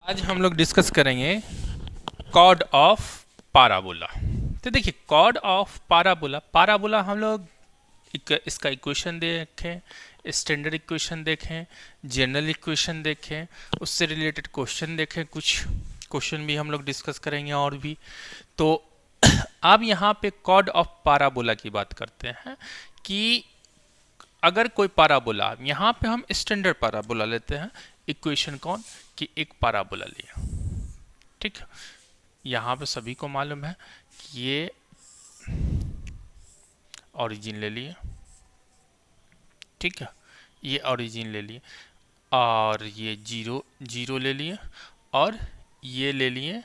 आज हम लोग डिस्कस करेंगे कॉर्ड ऑफ पाराबोला। तो देखिए कॉर्ड ऑफ पाराबोला, पाराबोला हम लोग इसका इक्वेशन देखें, स्टैंडर्ड इक्वेशन देखें, जनरल इक्वेशन देखें, उससे रिलेटेड क्वेश्चन देखें, कुछ क्वेश्चन भी हम लोग डिस्कस करेंगे और भी। तो अब यहाँ पे कॉर्ड ऑफ पाराबोला की बात करते हैं कि अगर कोई पाराबोला, यहाँ पे हम स्टैंडर्ड पाराबोला लेते हैं, इक्वेशन कौन कि एक पाराबोला लिया, ठीक। यहाँ पे सभी को मालूम है कि ये ओरिजिन ले लिए, ठीक है, ये ओरिजिन ले लिए और ये जीरो जीरो ले लिए और ये ले लिए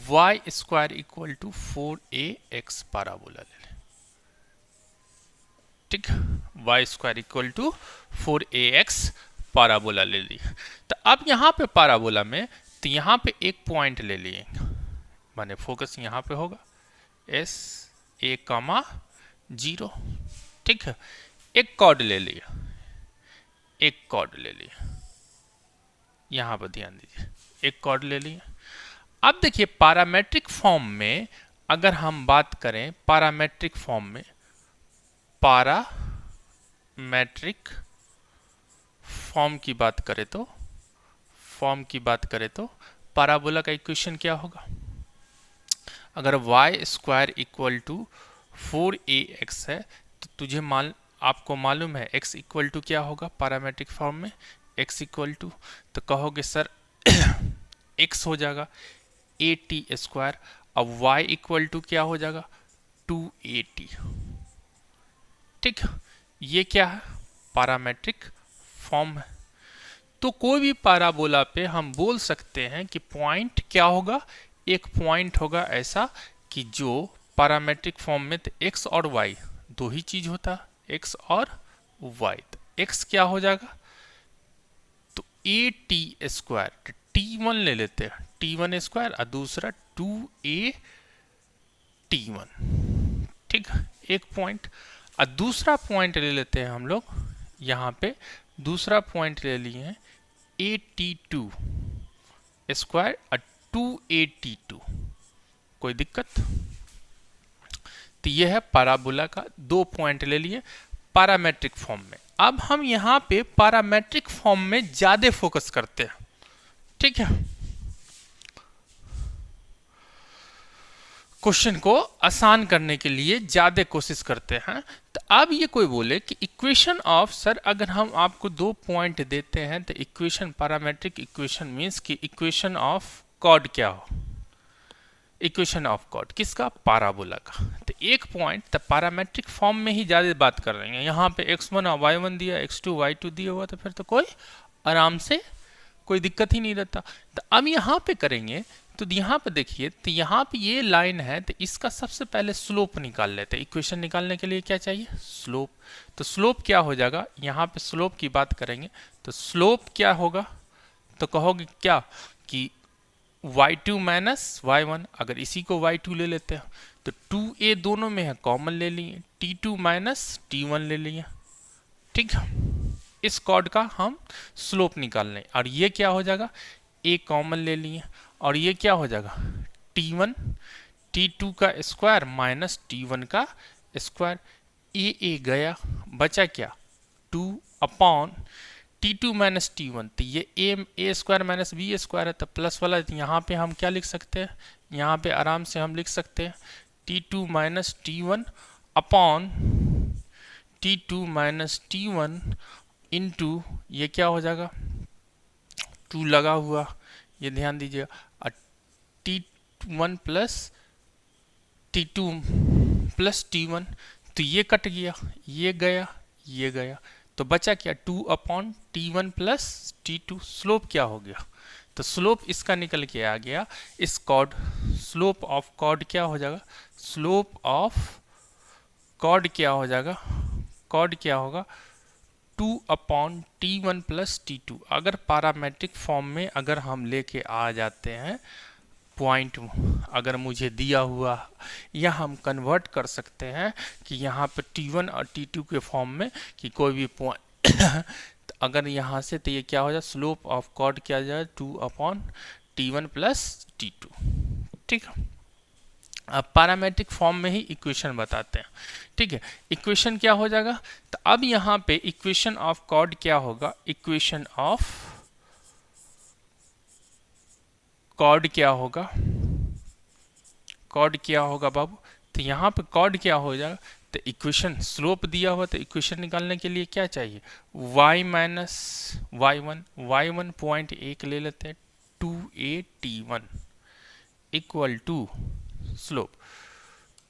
Y square equal to 4ax parabola ले लें, ठीक। Y square equal to 4ax parabola ले लिए। तो अब यहाँ पे पाराबोला में तो यहाँ पे एक पॉइंट ले लिए, माने फोकस यहाँ पे होगा एस ए कामा जीरो, ठीक है। एक कॉर्ड ले लिया, एक कॉर्ड ले लिया, यहाँ पर ध्यान दीजिए, एक कॉर्ड ले लिया। अब देखिए पैरामेट्रिक फॉर्म में अगर हम बात करें, पैरामेट्रिक फॉर्म में, पैरामेट्रिक फॉर्म की बात करें तो, फॉर्म की बात करें तो पैराबोला का इक्वेशन क्या होगा? अगर Y square equal to 4ax है तो तुझे आपको मालूम है x इक्वल टू क्या होगा पैरामेट्रिक फॉर्म में? x इक्वल टू, तो कहोगे सर x हो जाएगा at स्क्वायर, अब y इक्वल टू क्या हो जाएगा 2at, ठीक। ये क्या है? पैरामेट्रिक फॉर्म है। तो कोई भी पैराबोला पे हम बोल सकते हैं कि पॉइंट क्या होगा, एक पॉइंट होगा ऐसा कि जो पैरामेट्रिक फॉर्म में तो x और y दो ही चीज होता है, x और y। तो x क्या हो जाएगा तो at स्क्वायर, t1 ले लेते हैं, t1 स्क्वायर और दूसरा 2at1, ठीक। एक पॉइंट और दूसरा पॉइंट ले लेते हैं हम लोग, यहाँ पे दूसरा पॉइंट ले लिए हैं at2 स्क्वायर और 2at2, कोई दिक्कत? तो यह है पैराबोला का, दो पॉइंट ले लिए पैरामेट्रिक फॉर्म में। अब हम यहाँ पे पैरामेट्रिक फॉर्म में ज्यादा फोकस करते हैं, ठीक है, क्वेश्चन को आसान करने के लिए ज्यादा कोशिश करते हैं। तो अब ये कोई बोले कि इक्वेशन ऑफ, सर अगर हम आपको दो पॉइंट देते हैं तो इक्वेशन, पैरामेट्रिक इक्वेशन मींस कि इक्वेशन ऑफ कॉर्ड क्या हो? इक्वेशन ऑफ कॉर्ड किसका? पैराबोला का। तो एक पॉइंट तो पैरामेट्रिक फॉर्म में ही ज्यादा बात कर रहे हैं। यहाँ पे x1 और y1 दिया, x2 y2 दिया हुआ, तो फिर तो कोई आराम से कोई दिक्कत ही नहीं रहता। तो अब यहाँ पे करेंगे तो यहाँ पे देखिए, तो यहाँ पे ये लाइन है तो इसका सबसे पहले स्लोप निकाल लेते हैं। इक्वेशन निकालने के लिए क्या चाहिए? स्लोप। तो स्लोप क्या हो जाएगा? यहाँ पे स्लोप की बात करेंगे तो स्लोप क्या होगा? तो कहोगे क्या कि y2 माइनस y1, अगर इसी को y2 ले लेते हैं तो 2a दोनों में है, कॉमन ले लिए, t2 माइनस t1 ले लिए, ठीक है। इस कॉर्ड का हम स्लोप निकाल लें और ये क्या हो जाएगा? a कॉमन ले लिए और ये क्या हो जाएगा? t1 t2 का स्क्वायर माइनस t1 का स्क्वायर, a गया, बचा क्या? 2 अपॉन t2 माइनस t1, तो ये a square minus b square है, तो प्लस वाला यहाँ पे हम क्या लिख सकते हैं? यहाँ पे आराम से हम लिख सकते हैं t2 minus t1 upon t2 minus t1 into ये क्या हो जाएगा? 2 लगा हुआ, ये ध्यान दीजिएगा, और t1 plus t2 plus t1, तो ये कट गया, ये गया, ये गया, तो बचा क्या? 2 upon t1 plus t2। Slope क्या हो गया? तो स्लोप इसका निकल के आ गया, इस कॉर्ड, स्लोप ऑफ कॉर्ड क्या हो जाएगा? स्लोप ऑफ कॉर्ड क्या हो जाएगा? कॉर्ड क्या होगा? 2 अपॉन t1 प्लस t2। अगर पैरामेट्रिक फॉर्म में अगर हम लेके आ जाते हैं पॉइंट, अगर मुझे दिया हुआ, या हम कन्वर्ट कर सकते हैं कि यहाँ पे t1 और t2 के फॉर्म में कि कोई भी पॉइंट अगर यहाँ से तो ये क्या हो जाए, स्लोप ऑफ कॉड क्या जाए, 2/T1 प्लस T2। ठीक है, अब पैरामेट्रिक फॉर्म में ही इक्वेशन बताते हैं। ठीक है, इक्वेशन क्या हो जाएगा, तो अब यहाँ पे इक्वेशन ऑफ कॉड क्या होगा, इक्वेशन ऑफ कॉड क्या होगा, कॉड क्या होगा बाबू, तो यहाँ पे कॉड क्या हो जाएगा, तो इक्वेशन स्लोप दिया हुआ, तो इक्वेशन निकालने के लिए क्या चाहिए, y माइनस y1 पॉइंट 1 ले लेते हैं, 2a/T1 equal to slope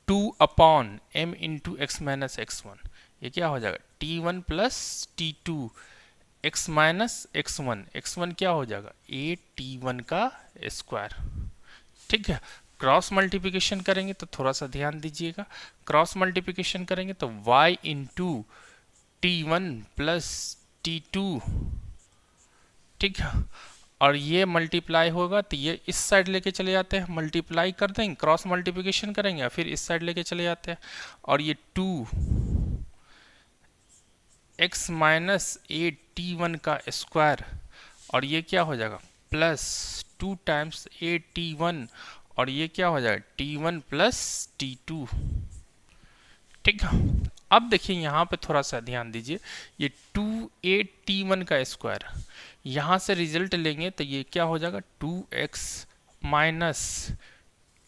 2/m into X minus x1, ये क्या हो जाएगा, T1 plus T2 x minus x1 क्या हो जाएगा, a/T1 का स्क्वायर। ठीक है, क्रॉस मल्टीप्लिकेशन करेंगे तो थोड़ा सा ध्यान दीजिएगा, क्रॉस मल्टीप्लिकेशन करेंगे तो y into T1 plus T2, ठीक है, और ये मल्टीप्लाई होगा तो ये इस साइड लेके चले जाते हैं, मल्टीप्लाई कर देंगे, क्रॉस मल्टीप्लिकेशन करेंगे और फिर इस साइड लेके चले जाते हैं, और ये 2x माइनस a/T1 का स्क्वायर, और ये क्या हो जाएगा, प्लस 2 टाइम्स a/T1, और ये क्या हो जाएगा, T1 प्लस T2। ठीक है, अब देखिए यहाँ पे थोड़ा सा ध्यान दीजिए, ये 2a/T1 का स्क्वायर, यहाँ से रिजल्ट लेंगे तो ये क्या हो जाएगा, 2x माइनस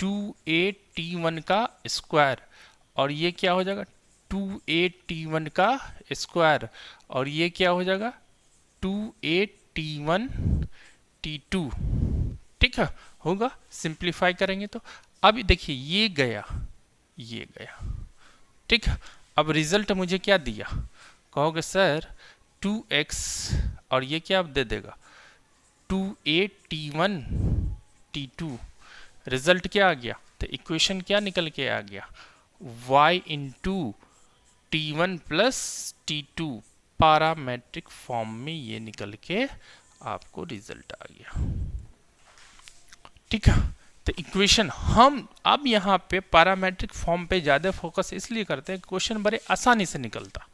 2a/T1 का स्क्वायर, और ये क्या हो जाएगा, 2a/T1 का स्क्वायर, और ये क्या हो जाएगा, 2a/T1 T2। ठीक है, होगा, सिंप्लीफाई करेंगे तो अब देखिए ये गया, ये गया। ठीक है, अब रिजल्ट मुझे क्या दिया, कहोगे सर 2x और ये क्या दे देगा, 2a/T1 T2, रिजल्ट क्या आ गया, तो इक्वेशन क्या निकल के आ गया, y into T1 plus T2, parametric form में ये निकल के आपको रिजल्ट आ गया। ठीक है, तो इक्वेशन हम अब यहाँ पे पैरामेट्रिक फॉर्म पे ज़्यादा फोकस इसलिए करते हैं, क्वेश्चन बड़े आसानी से निकलता।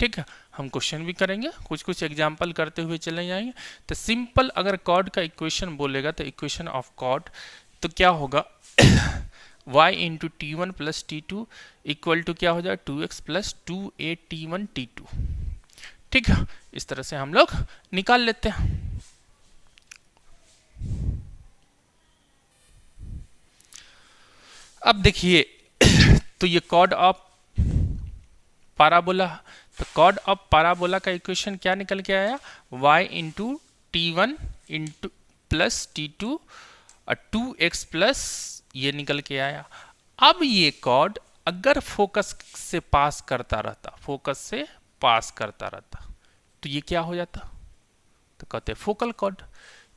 ठीक है, हम क्वेश्चन भी करेंगे, कुछ कुछ एग्जांपल करते हुए चले जाएंगे। तो सिंपल अगर कॉर्ड का इक्वेशन बोलेगा तो इक्वेशन ऑफ कॉर्ड तो क्या होगा y into T1 plus T2 equal to क्या हो जाए, 2x प्लस 2a/T1 T2। ठीक है, इस तरह से हम लोग निकाल लेते हैं। अब देखिए तो ये कॉर्ड ऑफ पैराबोला, तो कॉर्ड ऑफ पैराबोला का इक्वेशन क्या निकल के आया, y into T1 into plus T2 और 2x प्लस ये निकल के आया। अब ये कॉर्ड अगर फोकस से पास करता रहता, फोकस से पास करता रहता तो ये क्या हो जाता, तो कहते हैं फोकल कॉर्ड।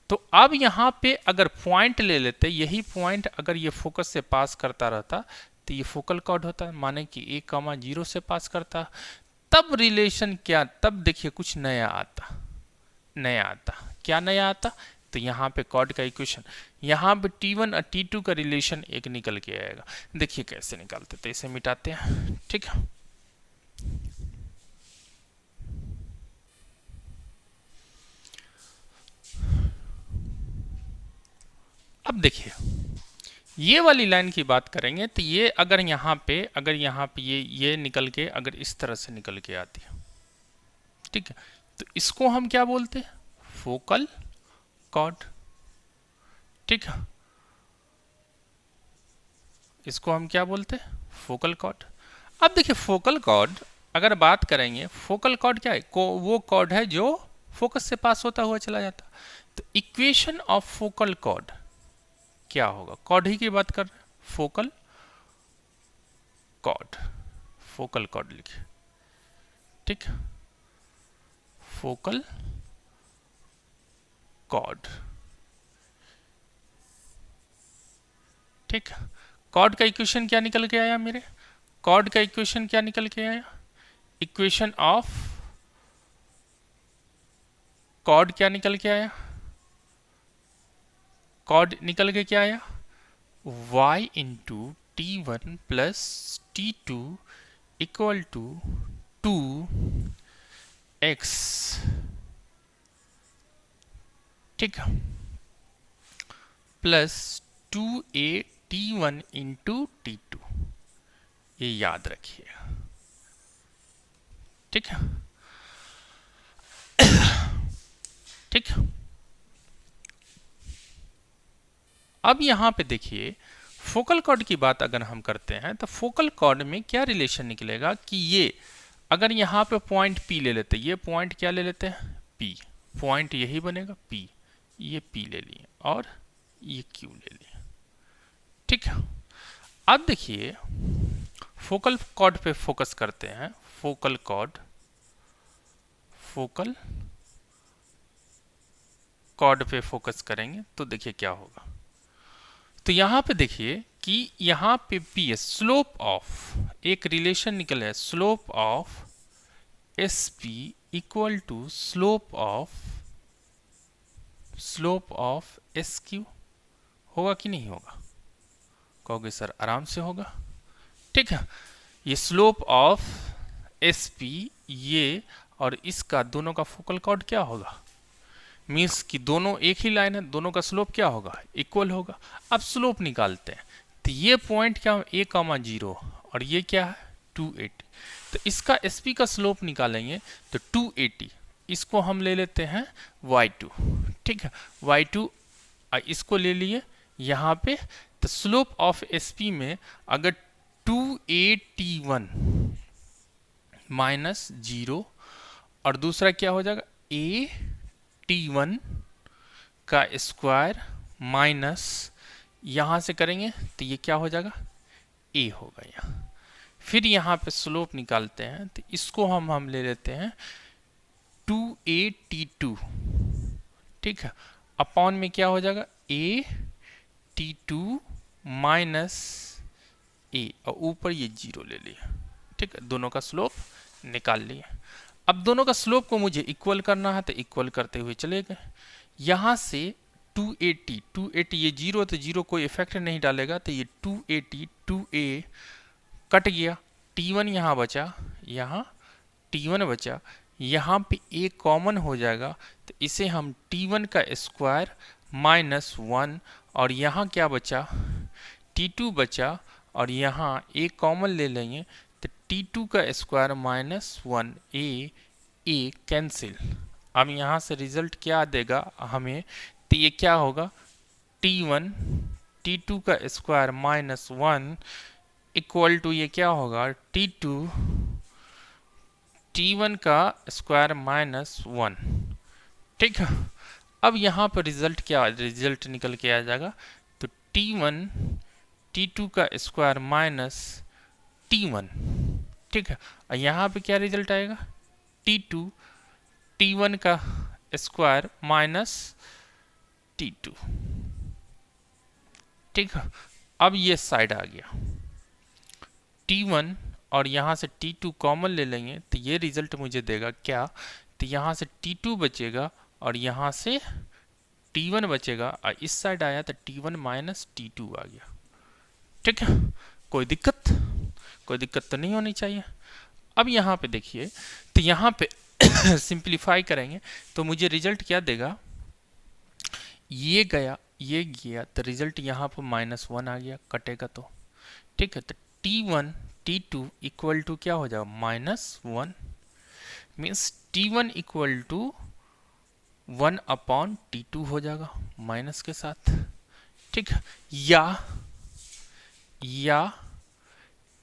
तो अब यहाँ पे अगर पॉइंट ले लेते, यही पॉइंट अगर ये फोकस से पास करता रहता तो ये फोकल कॉर्ड होता है, माने कि 1,0 से पास करता, तब रिलेशन क्या, तब देखिए कुछ नया आता, क्या नया आता, तो यहाँ पे कॉर्ड का इक्वेशन, यहाँ पे T1 और T2 का रिलेशन एक निकल के आएगा। देखिए कैसे निकालते, तो इसे मिटाते हैं। ठीक है, अब देखिए ये वाली लाइन की बात करेंगे तो ये अगर यहाँ पे ये निकल के अगर इस तरह से निकल के आती है, ठीक है, तो इसको हम क्या बोलते हैं, फोकल कॉर्ड। ठीक है, इसको हम क्या बोलते हैं, फोकल कॉर्ड। अब देखिए फोकल कॉर्ड अगर बात करेंगे, फोकल कॉर्ड क्या है, वो कॉर्ड है जो फोकस से पास होता हुआ चला जाता। तो इक्वेशन ऑफ फोकल कॉर्ड क्या होगा, कॉर्ड ही की बात कर रहे हैं, फोकल कॉर्ड लिखे। ठीक, फोकल कॉर्ड। ठीक, कॉर्ड का इक्वेशन क्या निकल के आया मेरे, कॉर्ड का इक्वेशन क्या निकल के आया, इक्वेशन ऑफ कॉर्ड क्या निकल के आया, कॉर्ड निकल के क्या आया, y into T1 plus T2 equal to 2x ठीक है, plus 2a t1 into t2, ये याद रखिएगा। ठीक है, ठीक है। अब यहां पे देखिए फोकल कॉर्ड की बात अगर हम करते हैं तो फोकल कॉर्ड में क्या रिलेशन निकलेगा कि ये अगर यहाँ पे पॉइंट P ले लेते, ये पॉइंट क्या ले लेते हैं P, पॉइंट यही बनेगा P, ये P ले लिए और ये Q ले लिए। ठीक है, अब देखिए फोकल कॉर्ड पे फोकस करते हैं, फोकल कॉर्ड, फोकल कॉर्ड पे फोकस करेंगे तो देखिए क्या होगा। तो यहां पे देखिए कि यहां पे P है, स्लोप ऑफ, एक रिलेशन निकल है, slope of SP equal to slope of SQ, होगा कि नहीं होगा? कहोगे सर आराम से होगा। ठीक है, ये स्लोप ऑफ SP ये और इसका दोनों का फोकल कॉर्ड क्या होगा, मीन्स कि दोनों एक ही लाइन है, दोनों का स्लोप क्या होगा, इक्वल होगा। अब स्लोप निकालते हैं तो ये पॉइंट क्या है a,0 और ये क्या है 280, तो इसका SP का स्लोप निकालेंगे तो 280, इसको हम ले लेते हैं y2। ठीक है, y2 इसको ले लिए यहाँ पे, तो स्लोप ऑफ SP में अगर 2a/t1 माइनस 0 और दूसरा क्या हो जाएगा a/t1 का स्क्वायर माइनस, यहां से करेंगे तो ये क्या हो जाएगा a होगा यहाँ। फिर यहाँ पे स्लोप निकालते हैं तो इसको हम ले लेते हैं 2a/t2। ठीक है, अपॉन में क्या हो जाएगा a/t2 माइनस a और ऊपर ये 0 ले लिया। ठीक है, दोनों का स्लोप निकाल लिया। अब दोनों का स्लोप को मुझे इक्वल करना है तो इक्वल करते हुए चले गए। यहां से 280 ये 0 तो 0 कोई इफेक्ट नहीं डालेगा, तो ये 280 2a कट गया, t1 यहाँ बचा, यहाँ t1 बचा, यहाँ पे a कॉमन हो जाएगा तो इसे हम t1 का स्क्वायर माइनस 1 और यहाँ क्या बचा t2 बचा और यहाँ a कॉमन ले लेंगे तो t2 का स्क्वायर माइनस 1 a कैंसिल। अब यहाँ से रिजल्ट क्या देगा हमें, तो ये क्या होगा t1 t2 का स्क्वायर माइनस 1 इक्वल टू ये क्या होगा t2 t1 का स्क्वायर माइनस 1। ठीक है, अब यहाँ पर रिजल्ट निकल के आ जाएगा, तो t1 t2 का स्क्वायर माइनस t1। ठीक है, और यहाँ पे क्या रिजल्ट आएगा t2 t1 का स्क्वायर माइनस t2। ठीक है, अब ये साइड आ गया t1 और यहाँ से t2 कॉमन ले लेंगे तो ये रिजल्ट मुझे देगा क्या, तो यहाँ से t2 बचेगा और यहाँ से t1 बचेगा और इस साइड आया तो t1 माइनस t2 आ गया। ठीक है, कोई दिक्कत तो नहीं होनी चाहिए। अब यहाँ पे देखिए, तो यहाँ पे सिंप्लीफाई करेंगे तो मुझे रिजल्ट क्या देगा, ये गया तो रिजल्ट यहाँ पर -1 आ गया, कटेगा तो। ठीक है, तो t1 t2 इक्वल टू क्या हो जाएगा -1, means t1 equal to 1 upon t2 हो जाएगा माइनस के साथ। ठीक है, या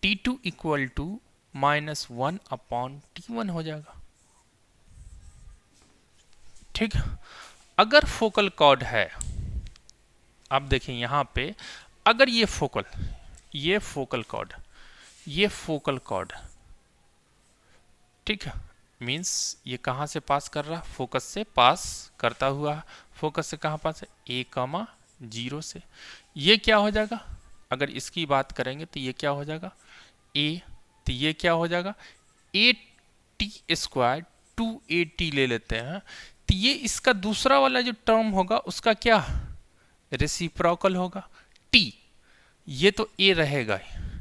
t2 equal to -1 upon t1 हो जाएगा। ठीक है, अगर फोकल कॉर्ड है, आप देखें यहाँ पे, अगर ये फोकल कॉर्ड, ठीक है, मीन्स ये कहाँ से पास कर रहा, फोकस से पास करता हुआ, फोकस से कहाँ पास है a,0 से। ये क्या हो जाएगा, अगर इसकी बात करेंगे तो ये क्या हो जाएगा a, तो ये क्या हो जाएगा a/t स्क्वायर 2a/t ले लेते हैं, तो ये इसका दूसरा वाला जो टर्म होगा उसका क्या रेसिप्रोकल होगा t, ये तो a रहेगा,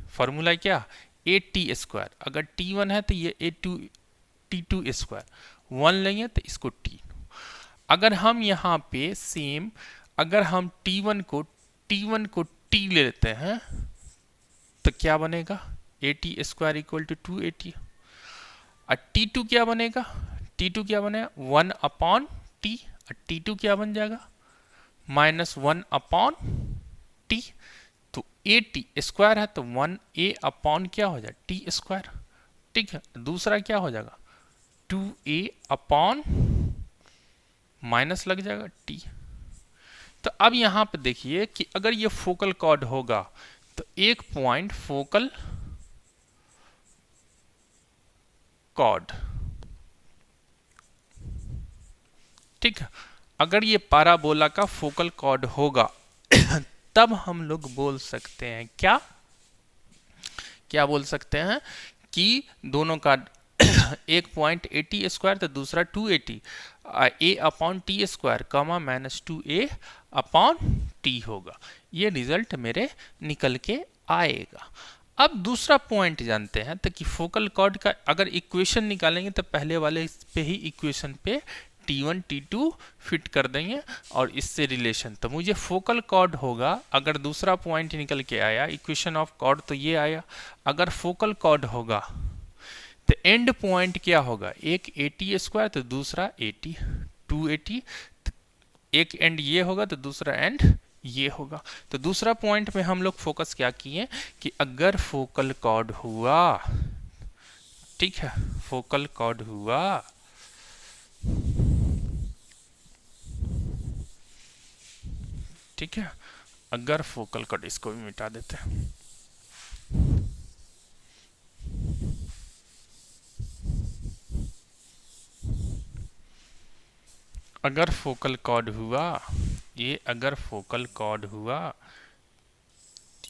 फॉर्मूला क्या a/t स्क्वायर, अगर t1 है तो ये t2 स्क्वायर 1 लेंगे तो इसको t। अगर हम यहाँ पे सेम, अगर हम T1 को T ले लेते हैं तो क्या बनेगा, AT square equal to 2AT। और T2 क्या बनेगा, T2 क्या बनेगा 1 अपॉन T, और T2 क्या बन जाएगा -1 अपॉन T। तो AT स्क्वायर है तो 1A अपॉन क्या हो जाए T स्क्वायर, ठीक है। दूसरा क्या हो जाएगा 2A अपॉन माइनस लग जाएगा T। तो अब यहां पे देखिए कि अगर ये फोकल कॉर्ड होगा तो एक पॉइंट फोकल कॉर्ड, ठीक है। अगर ये पैराबोला का फोकल कॉर्ड होगा तब हम लोग बोल सकते हैं क्या, क्या बोल सकते हैं कि दोनों का एक पॉइंट AT स्क्वायर तो दूसरा 2AT, A upon t square comma -2A upon T होगा। ये रिजल्ट मेरे निकल के आएगा। अब दूसरा पॉइंट जानते हैं तो कि फोकल कॉर्ड का अगर इक्वेशन निकालेंगे तो पहले वाले पे ही इक्वेशन पे T1 T2 फिट कर देंगे और इससे रिलेशन, तो मुझे फोकल कॉर्ड होगा, अगर दूसरा पॉइंट निकल के आया इक्वेशन ऑफ कॉर्ड तो ये आया। अगर फोकल कॉर्ड होगा तो एंड पॉइंट क्या होगा, एक AT स्क्वायर तो दूसरा AT 2AT, एक एंड ये होगा तो दूसरा एंड ये होगा। तो दूसरा पॉइंट में हम लोग फोकस क्या किए कि अगर फोकल कॉर्ड हुआ, ठीक है, फोकल कॉर्ड हुआ ठीक है, अगर फोकल कॉर्ड, इसको भी मिटा देते हैं, अगर फोकल कॉर्ड हुआ, ये अगर फोकल कॉर्ड हुआ,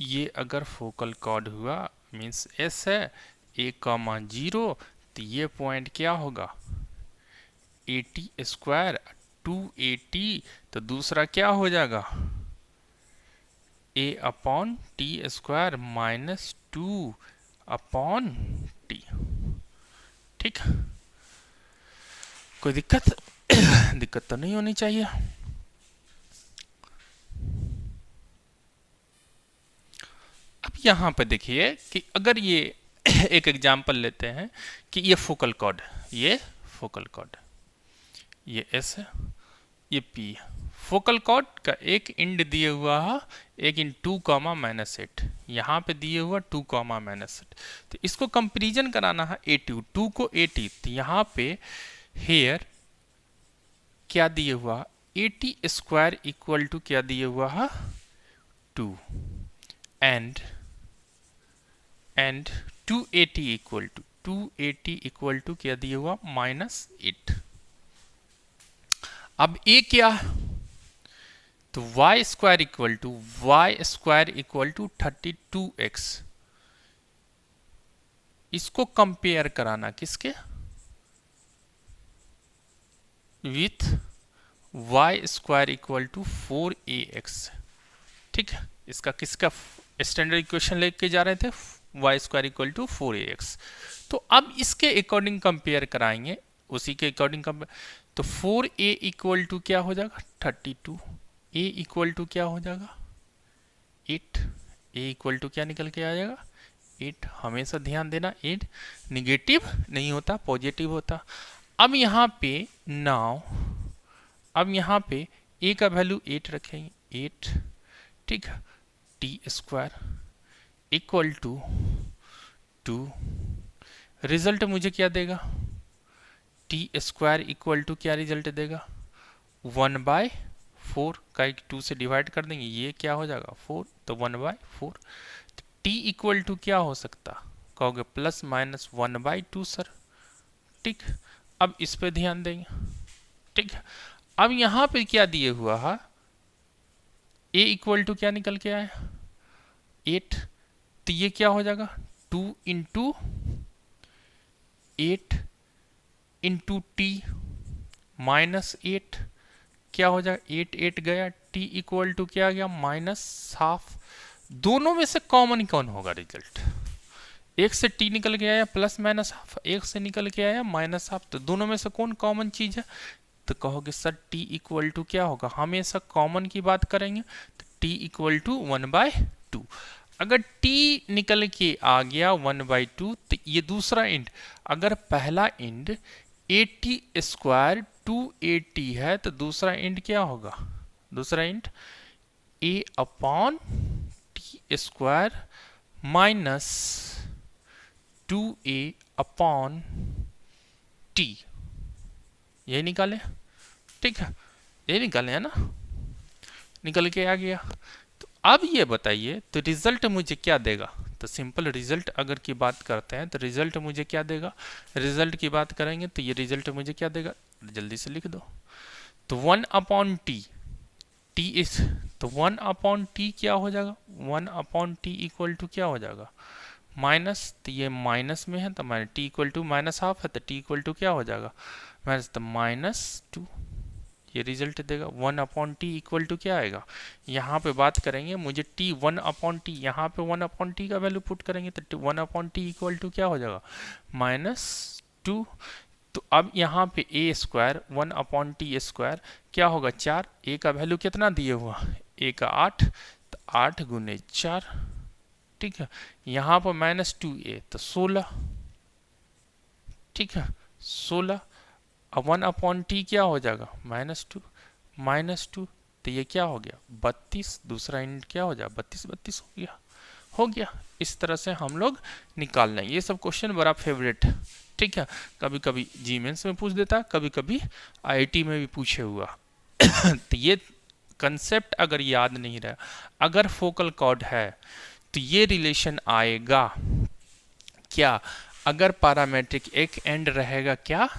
ये अगर फोकल कॉर्ड हुआ मीन्स S है A,0, तो ये पॉइंट क्या होगा AT स्क्वायर 2AT, तो दूसरा क्या हो जाएगा A upon T square -2 upon T, ठीक। कोई दिक्कत दिक्कत तो नहीं होनी चाहिए। अब यहां पे देखिए कि अगर ये एक एग्जांपल लेते हैं कि ये फोकल कॉर्ड, ये फोकल कॉर्ड, ये S है, ये P है। फोकल कॉर्ड का एक एंड दिए हुआ है, एक इन 2, -8, यहाँ पे दिए हुआ 2, -8। तो इसको कंपेरिजन कराना है A2, 2 को AT, तो यहाँ पे हेयर क्या दिए हुआ AT स्क्वायर इक्वल टू क्या दिए हुआ है 2 एंड 2AT इक्वल टू क्या दिया हुआ -8। अब A क्या, तो y square equal to 32x। इसको कंपेयर कराना किसके with y square equal to 4ax, ठीक है। इसका किसका स्टैंडर्ड इक्वेशन लेके जा रहे थे y square equal to 4ax। तो अब इसके अकॉर्डिंग कंपेयर कराएंगे, उसी के अकॉर्डिंग कंपेयर, तो 4a इक्वल टू क्या हो जाएगा 32, a इक्वल टू क्या हो जाएगा 8, a इक्वल टू क्या निकल के आ जाएगा 8। हमेशा ध्यान देना 8 निगेटिव नहीं होता, पॉजिटिव होता। अब यहाँ पे नाउ, अब यहाँ पे a का वैल्यू 8 रखेंगे 8, ठीक है, T square equal to 2, result मुझे क्या देगा टी स्क्वायर इक्वल टू क्या रिजल्ट देगा 1/4 का 2 से डिवाइड कर देंगे, ये क्या हो जाएगा 4, तो 1/4। तो टी इक्वल टू क्या हो सकता, कहोगे ±1/2 सर, ठीक। अब इस पे ध्यान देंगे, ठीक है। अब यहां पे क्या दिए हुआ है a इक्वल टू क्या निकल के आया 8, तो ये क्या हो जाएगा 2 इंटू 8 इंटू टी -8, क्या हो जाएगा 8 8 गया, t इक्वल टू क्या आ गया -12। दोनों में से कॉमन कौन होगा रिजल्ट, एक से t निकल के आया ±12, एक से निकल के आया -12, तो दोनों में से कौन कॉमन चीज है तो कहोगे सर t इक्वल टू क्या होगा, हमेशा कॉमन की बात करेंगे तो t इक्वल टू 1/2। अगर t निकल के आ गया 1/2 तो ये दूसरा इंड, अगर पहला इंड AT² 2AT है तो दूसरा इंड क्या होगा, दूसरा इंड A/T² माइनस 2A/T, ये निकाले, ठीक है, ये निकाले है ना, निकल के आ गया। तो अब ये बताइए तो रिजल्ट मुझे क्या देगा, तो सिंपल रिजल्ट अगर की बात करते हैं तो रिजल्ट मुझे क्या देगा, रिजल्ट की बात करेंगे तो ये रिजल्ट मुझे क्या देगा, जल्दी से लिख दो। तो 1/T, T इस तो 1/T क्या हो जाएगा, 1/T इक्वल टू क्या हो जाएगा, माइनस, तो ये माइनस में है तो minus, t equal to minus half है तो t इक्वल टू क्या हो जाएगा, माइनस, तो -2, ये रिजल्ट देगा। 1/T इक्वल टू क्या आएगा, यहाँ पे बात करेंगे मुझे t 1/T, यहाँ पे 1/T का वैल्यू पुट करेंगे तो 1/T इक्वल टू क्या हो जाएगा, -2। तो अब यहाँ पे A² 1/T² क्या होगा 4, a का वैल्यू कितना दिए हुआ, a का 8, तो 8 गुने 4, ठीक है, यहाँ पर -2a तो 16, ठीक है 16। अब 1/T क्या हो जाएगा, -2 तो ये क्या हो गया 32, दूसरा इंड क्या हो जाएगा 32 हो गया। इस तरह से हम लोग निकाल लें। ये सब क्वेश्चन बड़ा फेवरेट है, ठीक है, कभी कभी जी मेंस में पूछ देता, कभी कभी IIT में भी पूछे हुआ तो ये कंसेप्ट अगर याद नहीं रहा, अगर फोकल कॉर्ड है तो ये रिलेशन आएगा क्या, अगर पैरामेट्रिक एक एंड रहेगा, क्या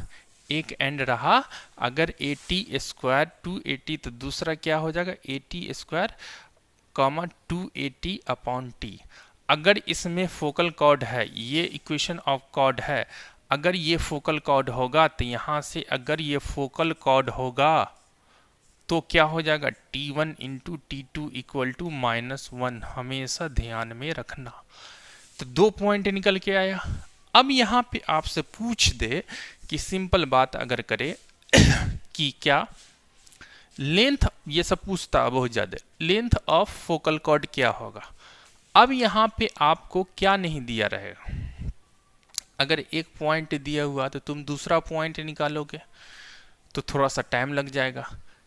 एक एंड रहा, अगर AT² 2AT तो दूसरा क्या हो जाएगा AT², 2AT/T। अगर इसमें फोकल कॉर्ड है, ये इक्वेशन ऑफ कॉर्ड है, अगर ये फोकल कॉर्ड होगा तो यहाँ से अगर ये फोकल कॉर्ड होगा तो क्या हो जाएगा T1 × T2 इक्वल टू -1, हमेशा ध्यान में रखना। तो 2 पॉइंट निकल के आया। अब यहाँ पे आपसे पूछ दे कि सिंपल बात अगर करे कि क्या लेंथ, ये सब पूछता बहुत ज़्यादा, लेंथ ऑफ फोकल कॉर्ड क्या होगा। अब यहाँ पे आपको क्या नहीं दिया रहेगा, अगर एक पॉइंट दिया हुआ तो तुम दूसरा पॉइंट निकालोगे तो थोड़ा सा टाइम लग जाएगा।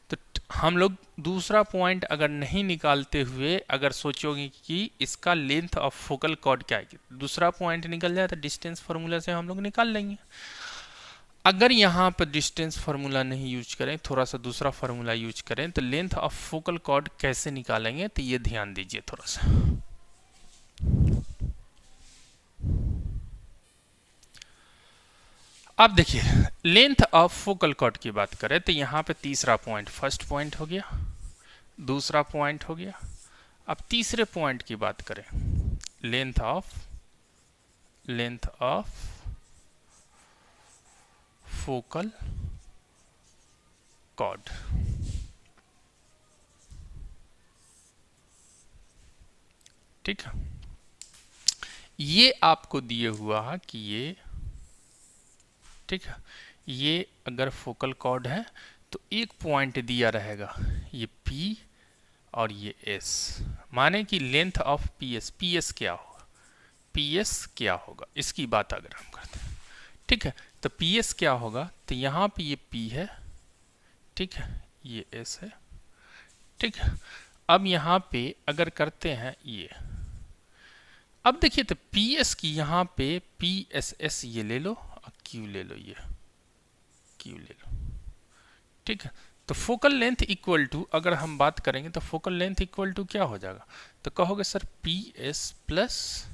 तो हम लोग दूसरा पॉइंट अगर नहीं निकालते हुए अगर सोचोगे कि इसका लेंथ ऑफ फोकल कॉर्ड क्या है, दूसरा पॉइंट निकल जाए तो डिस्टेंस फार्मूला से हम लोग निकाल लेंगे। अगर यहाँ पर डिस्टेंस फार्मूला नहीं यूज करें, थोड़ा सा दूसरा फार्मूला यूज करें, तो लेंथ ऑफ फोकल कॉर्ड कैसे निकालेंगे, तो ये ध्यान दीजिए थोड़ा सा। अब देखिए लेंथ ऑफ फोकल कॉर्ड की बात करें तो यहाँ पे तीसरा पॉइंट, फर्स्ट पॉइंट हो गया, दूसरा पॉइंट हो गया। अब तीसरे पॉइंट की बात करें, लेंथ ऑफ फोकल कॉर्ड, ठीक है, ये आपको दिए हुआ है कि ये, ठीक है, ये अगर फोकल कॉर्ड है तो एक पॉइंट दिया रहेगा ये P और ये S, माने कि लेंथ ऑफ PS क्या होगा, PS क्या होगा, इसकी बात अगर हम करते हैं, ठीक है, तो PS क्या होगा, तो यहाँ पे ये P है, ठीक है, ये S है, ठीक है। अब यहाँ पे अगर करते हैं ये, अब देखिए तो PS की यहाँ पे PSS ये ले लो और Q ले लो, ये Q ले लो, ठीक है। तो फोकल लेंथ इक्वल टू अगर हम बात करेंगे तो फोकल लेंथ इक्वल टू क्या हो जाएगा, तो कहोगे सर PS प्लस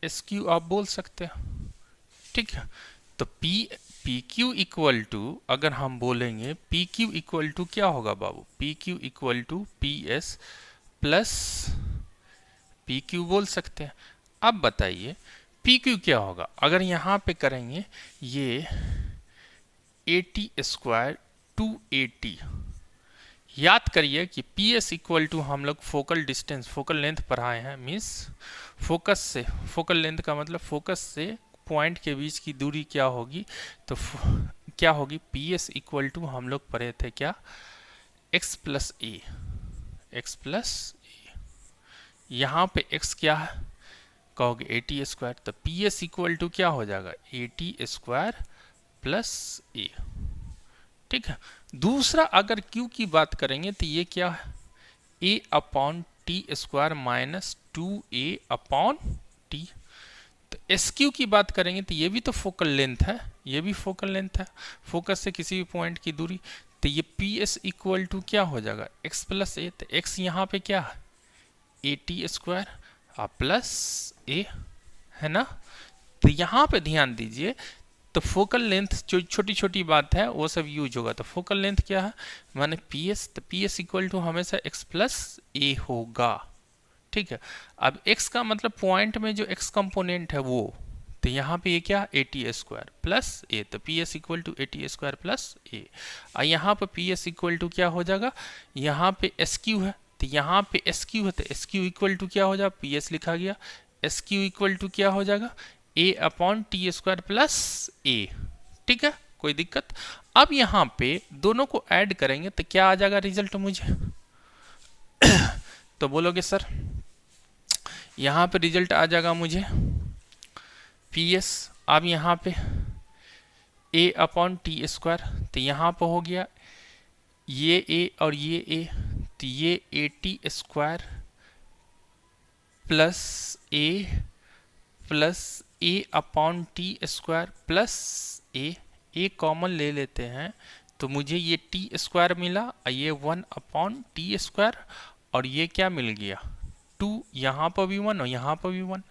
SQ आप बोल सकते हैं, ठीक है। तो PQ इक्वल टू अगर हम बोलेंगे PQ इक्वल टू क्या होगा बाबू, PQ equal to PS plus PQ बोल सकते हैं। अब बताइए PQ क्या होगा, अगर यहाँ पे करेंगे ये AT² 2AT, याद करिए कि PS इक्वल टू हम लोग फोकल डिस्टेंस, फोकल लेंथ पढ़ाए हैं, मीन्स फोकस से, फोकल लेंथ का मतलब फोकस से पॉइंट के बीच की दूरी क्या होगी, तो क्या होगी, पी एस इक्वल टू हम लोग पढ़े थे क्या, एक्स प्लस ए, एक्स प्लस ए, यहाँ पे एक्स क्या है, कहोगे ए टी स्क्वायर, तो पी एस इक्वल टू क्या हो जाएगा, ए टी स्क्वायर प्लस ए। ठीक है, दूसरा अगर क्यू की बात करेंगे तो ये क्या है, a upon t square minus 2a upon t. तो एस क्यू की बात करेंगे तो ये भी तो फोकल लेंथ है, ये भी फोकल लेंथ है, फोकस से किसी भी पॉइंट की दूरी। तो ये पी एस इक्वल टू क्या हो जाएगा, एक्स प्लस ए, तो एक्स यहाँ पे क्या है, ए टी स्क्वायर प्लस ए, है ना। तो यहाँ पे ध्यान दीजिए, तो फोकल लेंथ जो छोटी छोटी बात है वो सब यूज होगा। तो फोकल लेंथ क्या है, माने पी एस, तो पी एस इक्वल टू हमेशा एक्स प्लस ए होगा। ठीक है, अब x का मतलब पॉइंट में जो x कंपोनेंट है वो, तो यहाँ पे ये क्या, a t square plus a, तो P S equal to a t square plus a. और यहाँ पे पी एस इक्वल टू क्या हो जाएगा, यहाँ पे एस क्यू है, तो यहाँ पे एस क्यू है, तो एस क्यू इक्वल टू क्या हो जाएगा, पी एस लिखा गया, एस क्यू इक्वल टू क्या हो जाएगा, ए अपॉन टी स्क्वायर प्लस ए। ठीक है, कोई दिक्कत। अब यहाँ पे दोनों को ऐड करेंगे तो क्या आ जाएगा रिजल्ट मुझे तो बोलोगे सर यहाँ पे रिजल्ट आ जाएगा मुझे पी एस, अब यहाँ पे ए अपॉन टी स्क्वायर, तो यहाँ पे हो गया ये ए और ये ए, तो ये ए टी स्क्वायर प्लस ए अपॉन टी स्क्वायर प्लस ए कॉमन ले लेते हैं तो मुझे ये टी स्क्वायर मिला और ये 1 अपॉन टी स्क्वायर, और ये क्या मिल गया 2, यहाँ पर भी 1 और यहाँ पर भी 1।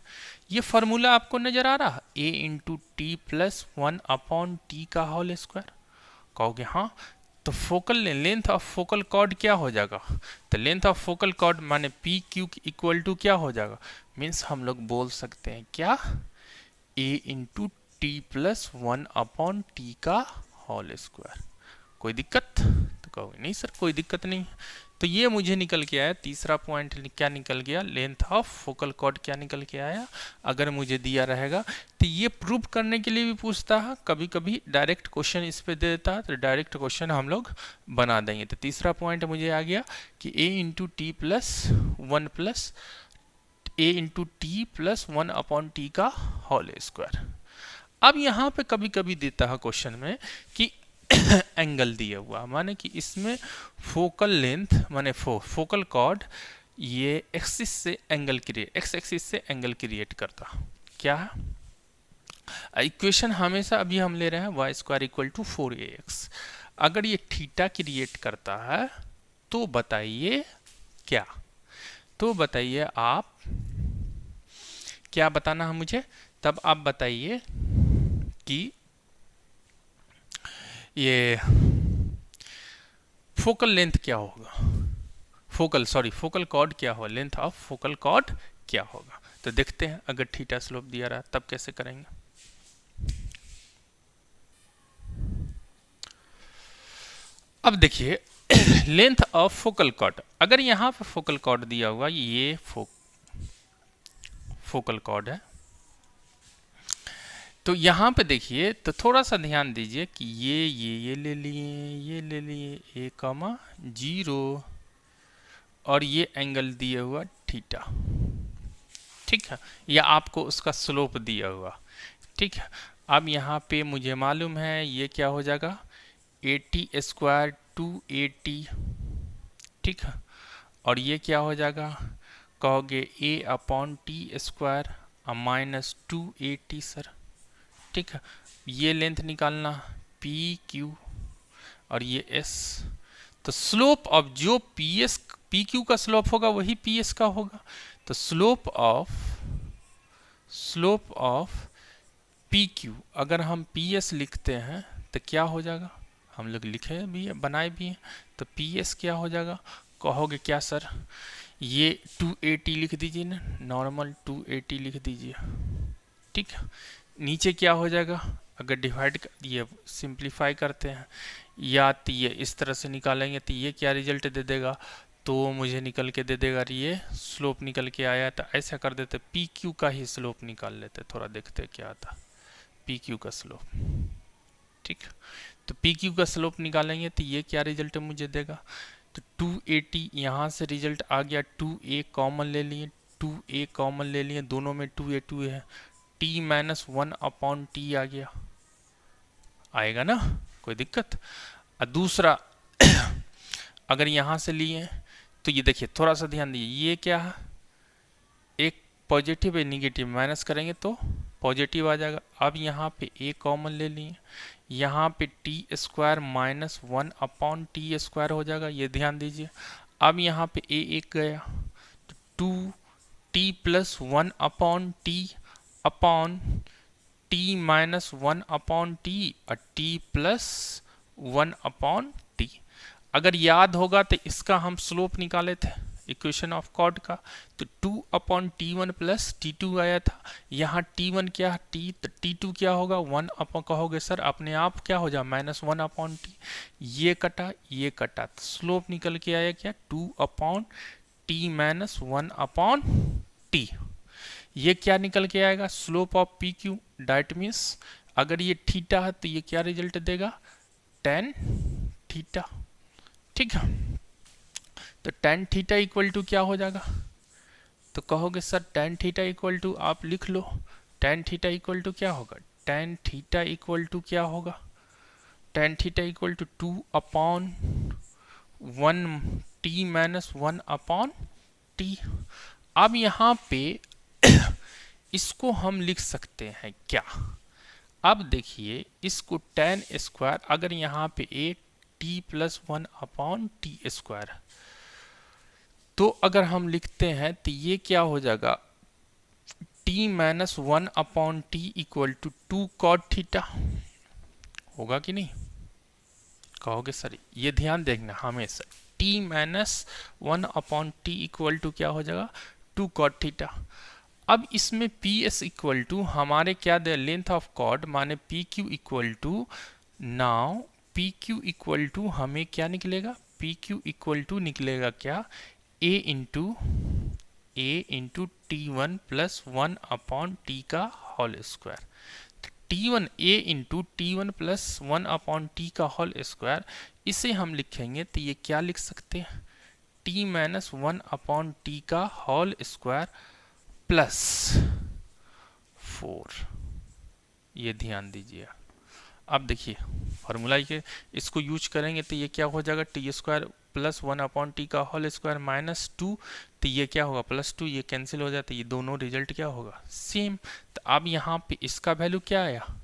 ये फार्मूला आपको नजर आ रहा है, a into t plus 1 upon t का होल स्क्वायर। कहोगे हाँ, तो focal length of focal chord क्या हो जाएगा, तो लेंथ ऑफ फोकल कॉर्ड माने पी क्यू इक्वल टू क्या हो जाएगा, मीन्स हम लोग बोल सकते हैं क्या, a into t plus 1 upon t का होल स्क्वायर। कोई दिक्कत, तो कहोगे नहीं सर कोई दिक्कत नहीं। तो ये मुझे निकल के आया तीसरा पॉइंट, क्या निकल गया, लेंथ ऑफ फोकल कॉर्ड क्या निकल के आया। अगर मुझे दिया रहेगा तो ये प्रूव करने के लिए भी पूछता है, कभी कभी डायरेक्ट क्वेश्चन इस पे दे देता है, तो डायरेक्ट क्वेश्चन हम लोग बना देंगे। तो तीसरा पॉइंट मुझे आ गया कि a into t plus 1 plus a into t plus 1 upon t का होल स्क्वायर। अब यहाँ पे कभी कभी देता है क्वेश्चन में कि एंगल दिया हुआ, माने कि इसमें फोकल लेंथ माने फोकल कॉर्ड ये एक्सिस से एंगल क्रिएट, एक्स एक्सिस से एंगल क्रिएट करता क्या है। इक्वेशन हमेशा अभी हम ले रहे हैं Y square equal to 4ax। अगर ये थीटा क्रिएट करता है तो बताइए क्या, तो बताइए आप क्या बताना है मुझे, तब आप बताइए कि ये फोकल लेंथ क्या होगा, फोकल कॉर्ड क्या होगा, लेंथ ऑफ फोकल कॉर्ड क्या होगा। तो देखते हैं अगर थीटा स्लोप दिया रहा तब कैसे करेंगे। अब देखिए लेंथ ऑफ फोकल कॉर्ड, अगर यहाँ पे फोकल कॉर्ड दिया हुआ ये फोकल कॉर्ड है, तो यहाँ पे देखिए तो थोड़ा सा ध्यान दीजिए कि ये ले लिए ए कॉमा 0 और ये एंगल दिया हुआ थीटा। ठीक है, या आपको उसका स्लोप दिया हुआ। ठीक है, अब यहाँ पे मुझे मालूम है ये क्या हो जाएगा, ए टी स्क्वायर 2at। ठीक है, और ये क्या हो जाएगा, कहोगे a upon t square minus 2at sir. ठीक है, ये लेंथ निकालना पी क्यू और ये एस, तो स्लोप ऑफ जो पी क्यू का स्लोप होगा वही पी एस का होगा। तो स्लोप ऑफ पी क्यू अगर हम पी एस लिखते हैं तो क्या हो जाएगा, हम लोग लिखे भी है बनाए भी हैं, तो पी एस क्या हो जाएगा, कहोगे क्या सर, ये 280 लिख दीजिए ना, नॉर्मल 280 लिख दीजिए। ठीक है, नीचे क्या हो जाएगा, अगर डिवाइड ये सिंप्लीफाई करते हैं या तो ये इस तरह से निकालेंगे तो ये क्या रिजल्ट दे देगा, तो मुझे निकल के दे देगा ये स्लोप निकल के आया। तो ऐसा कर देते पी क्यू का ही स्लोप निकाल लेते, थोड़ा देखते क्या आता पी क्यू का स्लोप। ठीक, तो पी क्यू का स्लोप निकालेंगे तो ये क्या रिजल्ट मुझे देगा, तो 280 यहाँ से रिजल्ट आ गया, 2a कॉमन ले लिए, 2a कॉमन ले लिए, दोनों में 2a है, t माइनस 1/t आ गया, आएगा ना, कोई दिक्कत। और दूसरा अगर यहाँ से लिए तो ये देखिए थोड़ा सा ध्यान दीजिए, ये क्या है, एक पॉजिटिव है, निगेटिव माइनस करेंगे तो पॉजिटिव आ जाएगा। अब यहाँ पे a कॉमन ले लिए, यहाँ पे टी स्क्वायर माइनस 1/t² हो जाएगा, ये ध्यान दीजिए। अब यहाँ पे a एक गया तो 2t plus 1/t upon t minus 1/t और t प्लस 1/t। अगर याद होगा तो इसका हम स्लोप निकाले थे इक्वेशन ऑफ कॉर्ड का, तो 2/t1 प्लस t2 आया था। यहाँ t1 क्या है, t, तो t2 क्या होगा, 1 कहोगे सर अपने आप क्या हो जाए -1/t, ये कटा तो स्लोप निकल के आया क्या, 2/t माइनस 1/t। ये क्या निकल के आएगा, slope of P Q, that means अगर ये थीटा है तो ये क्या रिजल्ट देगा, tan थीटा, ठीक है। तो tan थीटा इक्वल टू क्या हो जाएगा, तो कहोगे sir tan theta equal to, आप लिख लो tan थीटा इक्वल टू क्या होगा, tan थीटा इक्वल टू क्या होगा, tan theta equal to 2/1t minus 1/t। अब यहाँ पे इसको हम लिख सकते हैं क्या, अब देखिए इसको tan स्क्वायर, अगर यहाँ पे a t प्लस 1/t², तो अगर हम लिखते हैं तो ये क्या हो जाएगा, t minus 1/t equal to 2 cot theta, होगा कि नहीं, कहोगे सर ये ध्यान देखना हमेशा, t minus 1/t equal to क्या हो जाएगा, 2 cot थीटा। अब इसमें पी एस इक्वल टू हमारे क्या दे, लेंथ ऑफ कॉर्ड, माने P Q equal to, now P Q equal to हमें क्या निकलेगा, पी क्यू इक्वल टू निकलेगा क्या, a into t1 plus 1/t का whole square. t1 a into t1 plus 1/t का होल स्क्वायर, इसे हम लिखेंगे तो ये क्या लिख सकते हैं, t माइनस 1/t का होल स्क्वायर प्लस 4, ये ध्यान दीजिए। अब देखिए फार्मूला के इसको यूज करेंगे तो ये क्या हो जाएगा, टी स्क्वायर प्लस 1/t का होल स्क्वायर माइनस 2, तो ये क्या होगा +2, ये कैंसिल हो जाता है, ये दोनों रिजल्ट क्या होगा सेम। तो अब यहाँ पे इसका वैल्यू क्या आया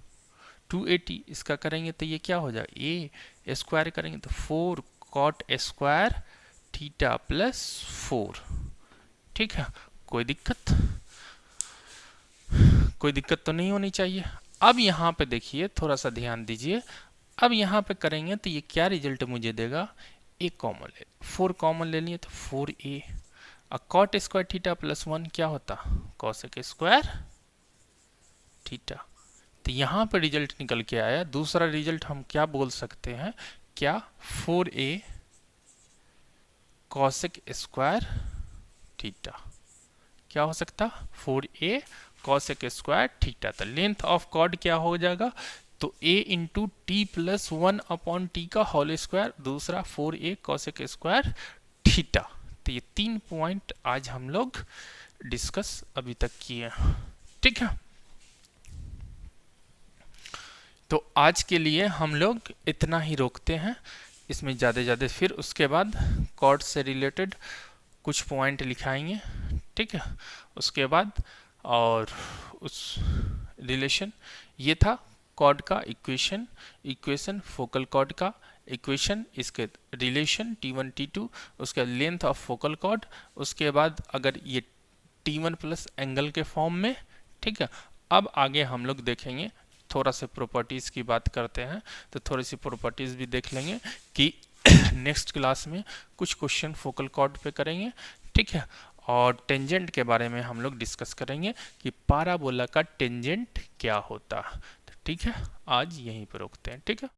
280, इसका करेंगे तो ये क्या हो जाएगा, a स्क्वायर करेंगे तो 4 cot स्क्वायर थीटा प्लस 4, ठीक है, कोई दिक्कत तो नहीं होनी चाहिए। अब यहाँ पे देखिए थोड़ा सा ध्यान दीजिए, अब यहाँ पे करेंगे तो ये क्या रिजल्ट मुझे देगा, a कॉमन ले, 4 कॉमन ले लिए तो 4a, और cot स्क्वायर थीटा प्लस 1 क्या होता, cosec स्क्वायर थीटा। तो यहाँ पे रिजल्ट निकल के आया, दूसरा रिजल्ट हम क्या बोल सकते हैं, क्या 4a cosec स्क्वायर थीटा, क्या हो सकता 4a cosec स्क्वायर थीटा। तो लेंथ ऑफ कॉर्ड क्या हो जाएगा, तो a into t plus 1/t का होल स्क्वायर, दूसरा 4a cosec स्क्वायर थीटा। तो ये 3 पॉइंट आज हम लोग डिस्कस अभी तक किए, ठीक है। तो आज के लिए हम लोग इतना ही रोकते हैं, इसमें ज़्यादा फिर उसके बाद कॉर्ड से रिलेटेड कुछ पॉइंट लिखाएंगे, ठीक है, उसके बाद और उस रिलेशन, ये था कॉर्ड का इक्वेशन फोकल कॉर्ड का इक्वेशन, इसके रिलेशन t1 t2, उसके लेंथ ऑफ फोकल कॉर्ड, उसके बाद अगर ये t1 प्लस एंगल के फॉर्म में, ठीक है। अब आगे हम लोग देखेंगे, थोड़ा से प्रॉपर्टीज़ की बात करते हैं, तो थोड़ी सी प्रॉपर्टीज़ भी देख लेंगे कि नेक्स्ट क्लास में कुछ क्वेश्चन फोकल कॉर्ड पे करेंगे, ठीक है। और टेंजेंट के बारे में हम लोग डिस्कस करेंगे कि पाराबोला का टेंजेंट क्या होता है, ठीक है। आज यहीं पर रोकते हैं, ठीक है।